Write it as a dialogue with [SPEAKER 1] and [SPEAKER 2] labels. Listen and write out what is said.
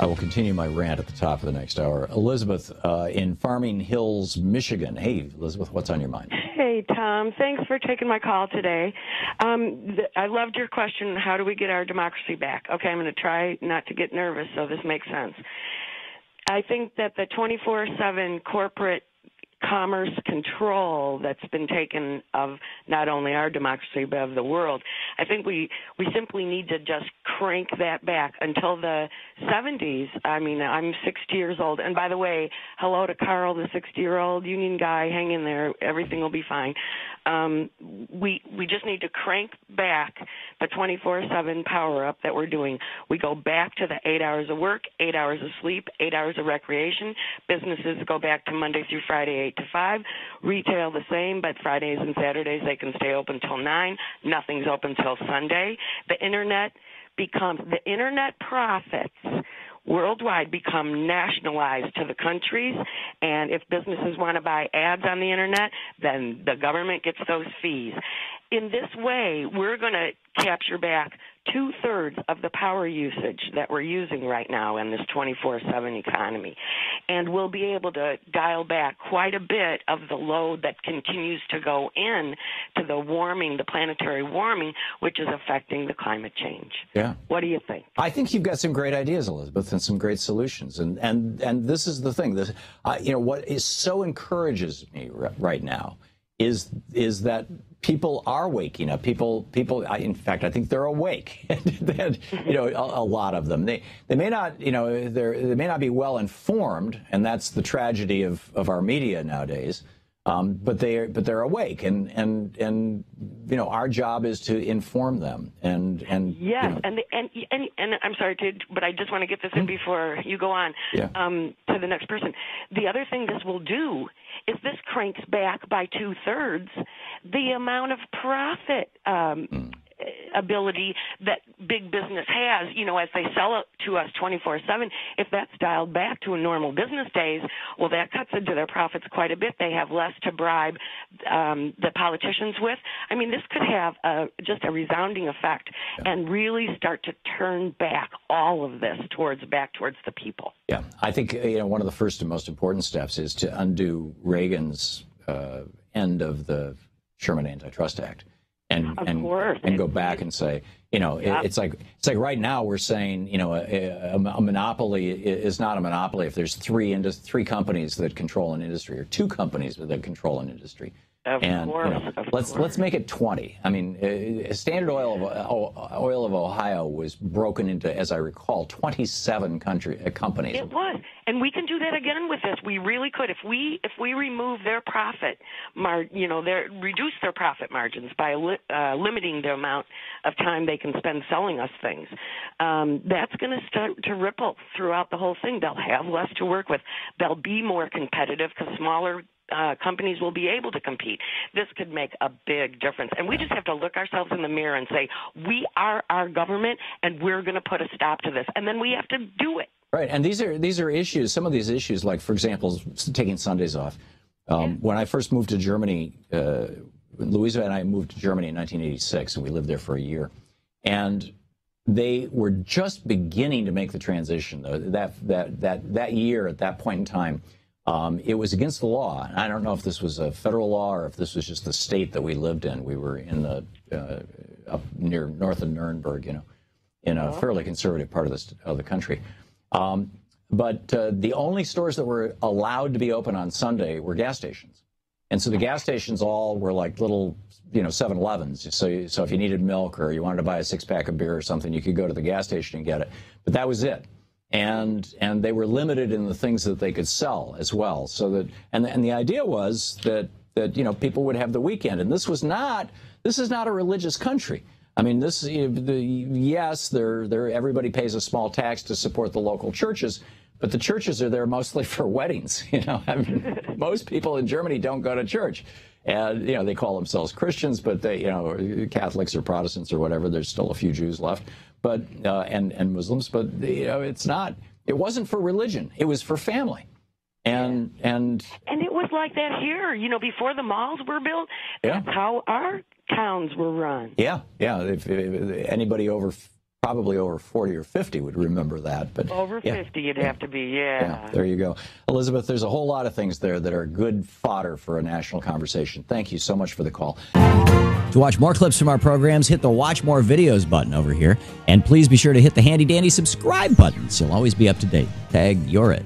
[SPEAKER 1] I will continue my rant at the top of the next hour. Elizabeth in Farming Hills, Michigan. Hey, Elizabeth, what's on your mind?
[SPEAKER 2] Hey, Tom. Thanks for taking my call today. I loved your question, how do we get our democracy back? Okay, I'm going to try not to get nervous so this makes sense. I think that the 24/7 corporate commerce control that's been taken of not only our democracy but of the world, I think we simply need to just crank that back until the 70s. I mean, I'm 60 years old. And by the way, hello to Carl, the 60-year-old union guy. Hang in there. Everything will be fine. We just need to crank back the 24/7 power-up that we're doing. We go back to the 8 hours of work, 8 hours of sleep, 8 hours of recreation. Businesses go back to Monday through Friday, 8 to 5. Retail the same, but Fridays and Saturdays they can stay open till 9. Nothing's open till Sunday. The internet profits worldwide become nationalized to the countries, and if businesses want to buy ads on the internet, then the government gets those fees. In this way, we're going to capture back 2/3 of the power usage that we're using right now in this 24/7 economy. And we'll be able to dial back quite a bit of the load that continues to go in to the warming, the planetary warming, which is affecting the climate change.
[SPEAKER 1] Yeah.
[SPEAKER 2] What do you think?
[SPEAKER 1] I think you've got some great ideas, Elizabeth, and some great solutions. And this is the thing. This, what is so encourages me right now is that people are waking up. People. In fact, I think they're awake. A lot of them. They may not. They may not be well informed, and that's the tragedy of our media nowadays. But they're awake, and our job is to inform them. And
[SPEAKER 2] yes, and I'm sorry, but I just want to get this in before you go on to the next person. The other thing this will do is this cranks back by 2/3 the amount of profit ability that big business has, as they sell it to us 24/7. If that's dialed back to a normal business days, well, that cuts into their profits quite a bit. They have less to bribe the politicians with. I mean, this could have just a resounding effect and really start to turn back all of this back towards the people.
[SPEAKER 1] Yeah, I think one of the first and most important steps is to undo Reagan's end of the Sherman Antitrust Act. And go back and say, it's like right now we're saying, a monopoly is not a monopoly if there's three companies that control an industry or two companies that control an industry. Let's make it 20. I mean, Standard Oil of Ohio was broken into, as I recall, 27 companies.
[SPEAKER 2] It was, and we can do that again with this. We really could if we remove their profit, reduce their profit margins by limiting the amount of time they can spend selling us things. That's going to start to ripple throughout the whole thing. They'll have less to work with. They'll be more competitive because smaller companies will be able to compete. This could make a big difference. And we just have to look ourselves in the mirror and say, we are our government, and we're going to put a stop to this. And then we have to do it.
[SPEAKER 1] Right. And these are issues, some of these issues, like, for example, taking Sundays off. When I first moved to Germany, Louisa and I moved to Germany in 1986, and we lived there for a year. And they were just beginning to make the transition. That year, at that point in time, it was against the law. And I don't know if this was a federal law or if this was just the state that we lived in. We were in the up near north of Nuremberg, in a fairly conservative part of the country. But the only stores that were allowed to be open on Sunday were gas stations. And so the gas stations all were like little, 7-Elevens. So if you needed milk or you wanted to buy a 6-pack of beer or something, you could go to the gas station and get it. But that was it. And they were limited in the things that they could sell as well. So that and the idea was that people would have the weekend. And this is not a religious country. I mean, everybody pays a small tax to support the local churches, but the churches are there mostly for weddings. I mean, most people in Germany don't go to church. And, they call themselves Christians, but they, Catholics or Protestants or whatever, there's still a few Jews left, but, and Muslims, but, it wasn't for religion. It was for family. And
[SPEAKER 2] it was like that here, before the malls were built. That's how our towns were run.
[SPEAKER 1] Yeah. If anybody over probably over 40 or 50 would remember that. But
[SPEAKER 2] over 50 you'd have to be, yeah.
[SPEAKER 1] There you go. Elizabeth, there's a whole lot of things there that are good fodder for a national conversation. Thank you so much for the call.
[SPEAKER 3] To watch more clips from our programs, hit the Watch More Videos button over here. And please be sure to hit the handy-dandy subscribe button so you'll always be up to date. Tag, you're it.